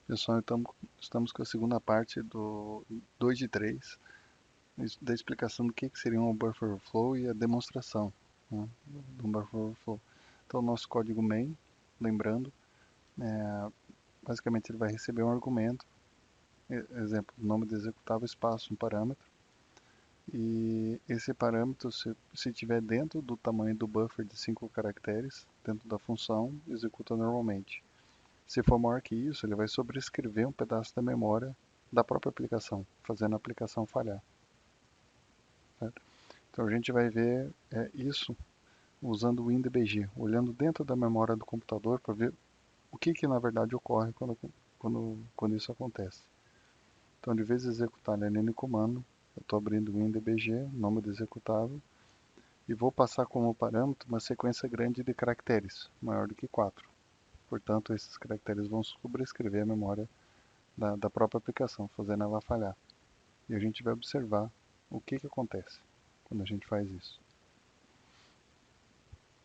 Pessoal, então estamos com a segunda parte do 2 de 3, da explicação do que seria um buffer overflow e a demonstração, né, do buffer overflow. Então, o nosso código main, lembrando, basicamente ele vai receber um argumento, exemplo, nome do executável, espaço, um parâmetro, e esse parâmetro, se tiver dentro do tamanho do buffer de 5 caracteres, dentro da função, executa normalmente. Se for maior que isso, ele vai sobrescrever um pedaço da memória da própria aplicação, fazendo a aplicação falhar. Certo? Então a gente vai ver isso usando o WinDBG, olhando dentro da memória do computador para ver o que na verdade ocorre quando isso acontece. Então, de vez em executar line comando, eu estou abrindo o WinDBG, nome do executável, e vou passar como parâmetro uma sequência grande de caracteres, maior do que 4. Portanto, esses caracteres vão sobrescrever a memória da própria aplicação, fazendo ela falhar. E a gente vai observar o que acontece quando a gente faz isso.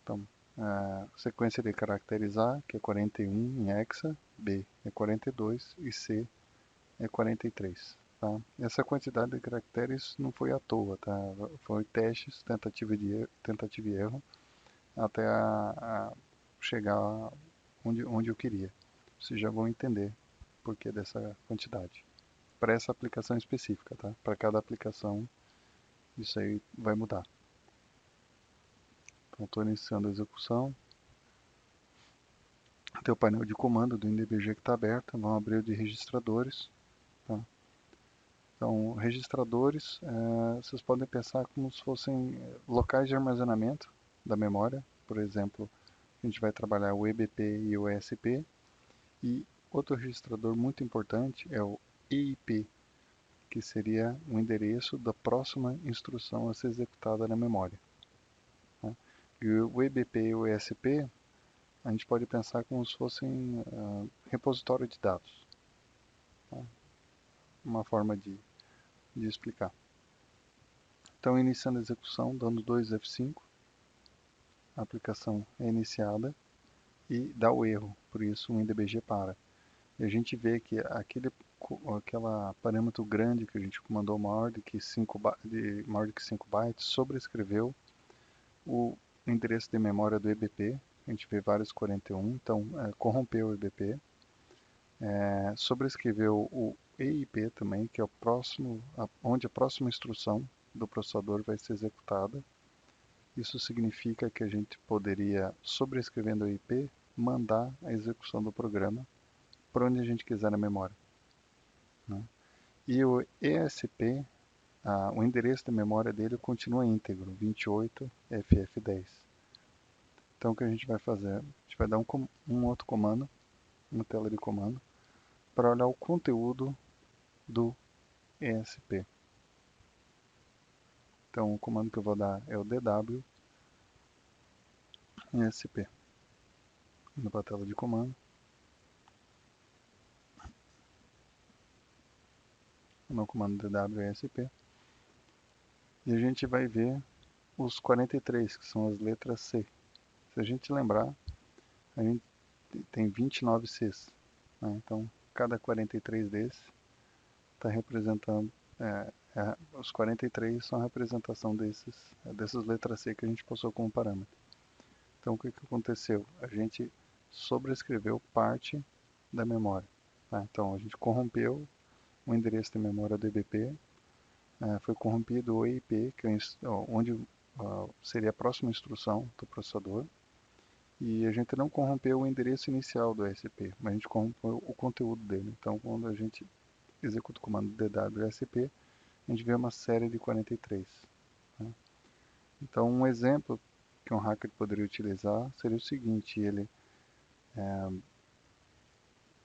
Então, a sequência de caracteres A, que é 41 em hexa, B é 42 e C é 43. Tá? Essa quantidade de caracteres não foi à toa, tá? Foi testes, tentativa e erro, até a chegar onde eu queria. Vocês já vão entender o porquê dessa quantidade. Para essa aplicação específica, tá? Para cada aplicação, isso aí vai mudar. Então, estou iniciando a execução. Tem o painel de comando do INDBG que está aberto. Vamos abrir o de registradores. Tá? Então, registradores, vocês podem pensar como se fossem locais de armazenamento da memória. Por exemplo, a gente vai trabalhar o EBP e o ESP. E outro registrador muito importante é o EIP, que seria o endereço da próxima instrução a ser executada na memória. Né? E o EBP e o ESP, a gente pode pensar como se fossem repositório de dados. Tá? Uma forma de explicar. Então, iniciando a execução, dando 2 F5, a aplicação é iniciada e dá o erro, por isso o INDBG para. E a gente vê que aquela parâmetro grande que a gente comandou maior do que 5 bytes sobrescreveu o endereço de memória do EBP. A gente vê vários 41, então corrompeu o EBP. Sobrescreveu o EIP também, que é o próximo, onde a próxima instrução do processador vai ser executada. Isso significa que a gente poderia, sobrescrevendo o EIP, mandar a execução do programa para onde a gente quiser na memória. Né? E o ESP, o endereço da memória dele continua íntegro, 28FF10. Então o que a gente vai fazer? A gente vai dar um outro comando, uma tela de comando, para olhar o conteúdo do ESP. Então o comando que eu vou dar é o DW ESP. Indo para a tela de comando. No comando DW ESP. E a gente vai ver os 43, que são as letras C. Se a gente lembrar, a gente tem 29 Cs. Né? Então, cada 43 desses está representando, os 43 são a representação dessas letras C que a gente passou como parâmetro. Então, o que aconteceu? A gente sobrescreveu parte da memória. Tá? Então, a gente corrompeu o endereço de memória do EBP, foi corrompido o EIP, que é onde seria a próxima instrução do processador, e a gente não corrompeu o endereço inicial do ESP, mas a gente corrompeu o conteúdo dele. Então, quando a gente executa o comando DWSP, a gente vê uma série de 43. Né? Então, um exemplo que um hacker poderia utilizar seria o seguinte: ele,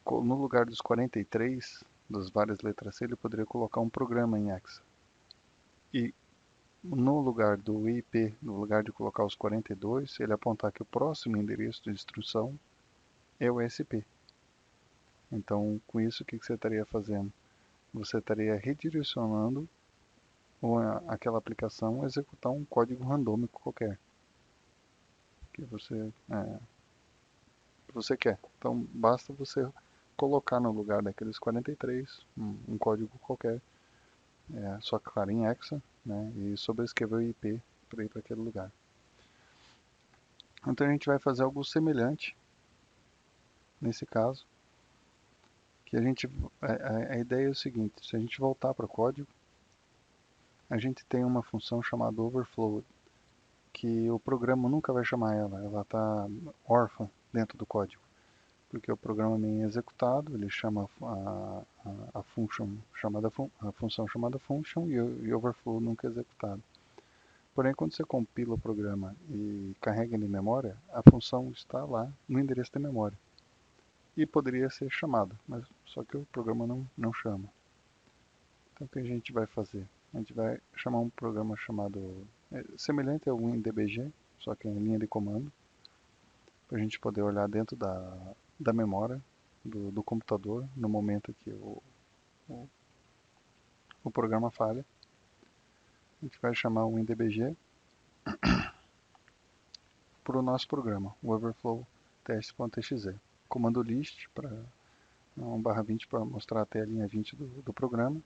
no lugar dos 43, das várias letras C, ele poderia colocar um programa em hexa. E no lugar do IP, no lugar de colocar os 42, ele apontar que o próximo endereço de instrução é o ESP. Então, com isso, o que você estaria fazendo? Você estaria redirecionando aquela aplicação a executar um código randômico qualquer que você quer. Então, basta você colocar no lugar daqueles 43 um código qualquer, só que claro em hexa, né, e sobrescrever o IP para ir para aquele lugar. Então a gente vai fazer algo semelhante nesse caso, que a ideia é o seguinte: se a gente voltar para o código, a gente tem uma função chamada overflow, que o programa nunca vai chamar ela está órfã dentro do código, porque o programa nem é executado, ele chama a função chamada function e overflow nunca é executado. Porém, quando você compila o programa e carrega ele em memória, a função está lá no endereço da memória. E poderia ser chamada, mas só que o programa não chama. Então o que a gente vai fazer? A gente vai chamar um programa chamado, semelhante ao WinDBG, só que em linha de comando, para a gente poder olhar dentro da memória do computador no momento que o programa falha. A gente vai chamar o WinDBG para o nosso programa, o overflow test.exe. Comando list para 1/20 para mostrar até a linha 20 do programa.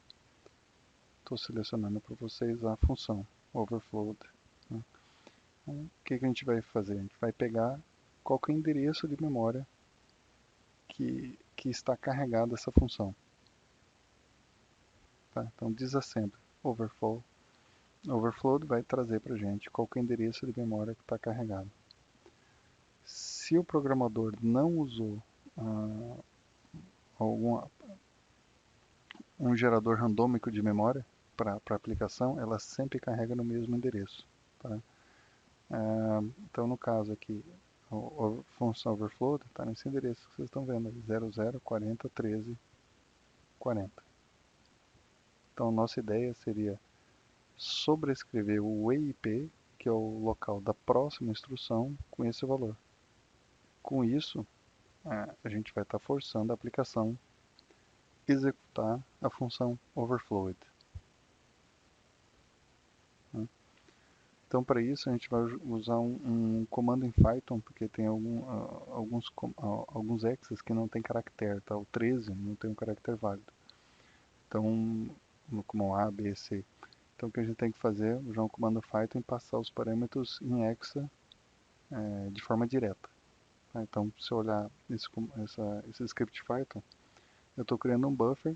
Estou selecionando para vocês a função overflow. Né? Então, o que a gente vai fazer? A gente vai pegar qual que é o endereço de memória que está carregada essa função. Tá? Então, disassemble overflow. Overflow vai trazer para a gente qual que é o endereço de memória que está carregado. Se o programador não usou um gerador randômico de memória para a aplicação, ela sempre carrega no mesmo endereço. Tá? Então, no caso aqui, a função overflow está nesse endereço que vocês estão vendo, 0040 13 40. Então, nossa ideia seria sobrescrever o EIP, que é o local da próxima instrução, com esse valor. Com isso, a gente vai estar forçando a aplicação a executar a função overflowed. Então, para isso, a gente vai usar um comando em Python, porque tem alguns hexas que não tem caractere, tá? O 13 não tem um caractere válido. Então, como A, B, C. Então, o que a gente tem que fazer é usar um comando Python e passar os parâmetros em hexa de forma direta. Tá? Então, se eu olhar esse script Python, eu estou criando um buffer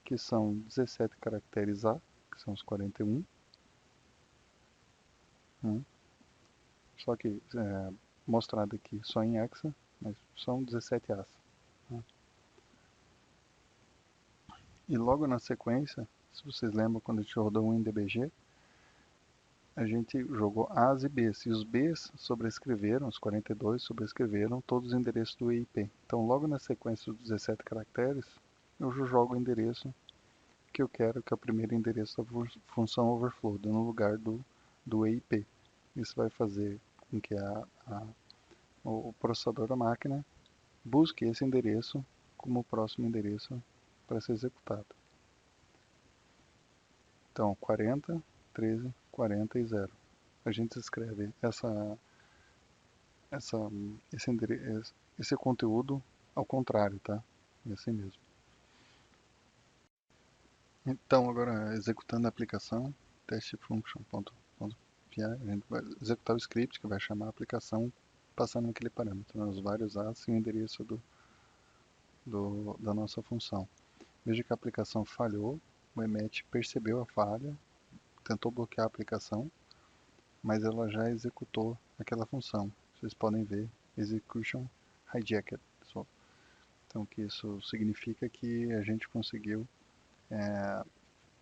que são 17 caracteres A, que são os 41. Só que mostrado aqui só em hexa, mas são 17 As. Tá? E logo na sequência, se vocês lembram quando a gente rodou o WinDBG, a gente jogou As e Bs, e os Bs sobrescreveram, os 42 sobrescreveram todos os endereços do EIP. Então logo na sequência dos 17 caracteres, eu jogo o endereço que eu quero, que é o primeiro endereço da função overflow, no lugar do EIP. Isso vai fazer com que o processador da máquina busque esse endereço como o próximo endereço para ser executado. Então, 40, 13, 40 e 0. A gente escreve esse conteúdo ao contrário, tá? É assim mesmo. Então, agora executando a aplicação, testfunction.py, a gente vai executar o script que vai chamar a aplicação passando aquele parâmetro, né, os vários As e o endereço da nossa função. Veja que a aplicação falhou, o Emmet percebeu a falha, tentou bloquear a aplicação, mas ela já executou aquela função. Vocês podem ver execution hijacked. Então, que isso significa que a gente conseguiu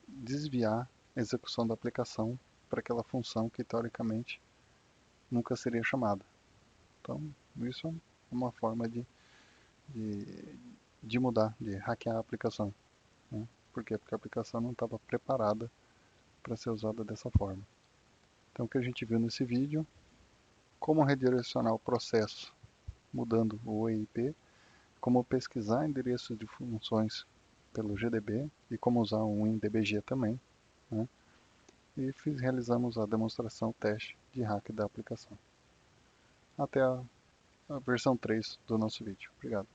desviar a execução da aplicação para aquela função que teoricamente nunca seria chamada. Então, isso é uma forma de mudar, de hackear a aplicação. Né? Por quê? Porque a aplicação não estava preparada para ser usada dessa forma. Então, o que a gente viu nesse vídeo, como redirecionar o processo mudando o EIP, como pesquisar endereços de funções pelo GDB e como usar um WinDBG também. Né? E realizamos a demonstração teste de hack da aplicação. Até a versão 3 do nosso vídeo. Obrigado.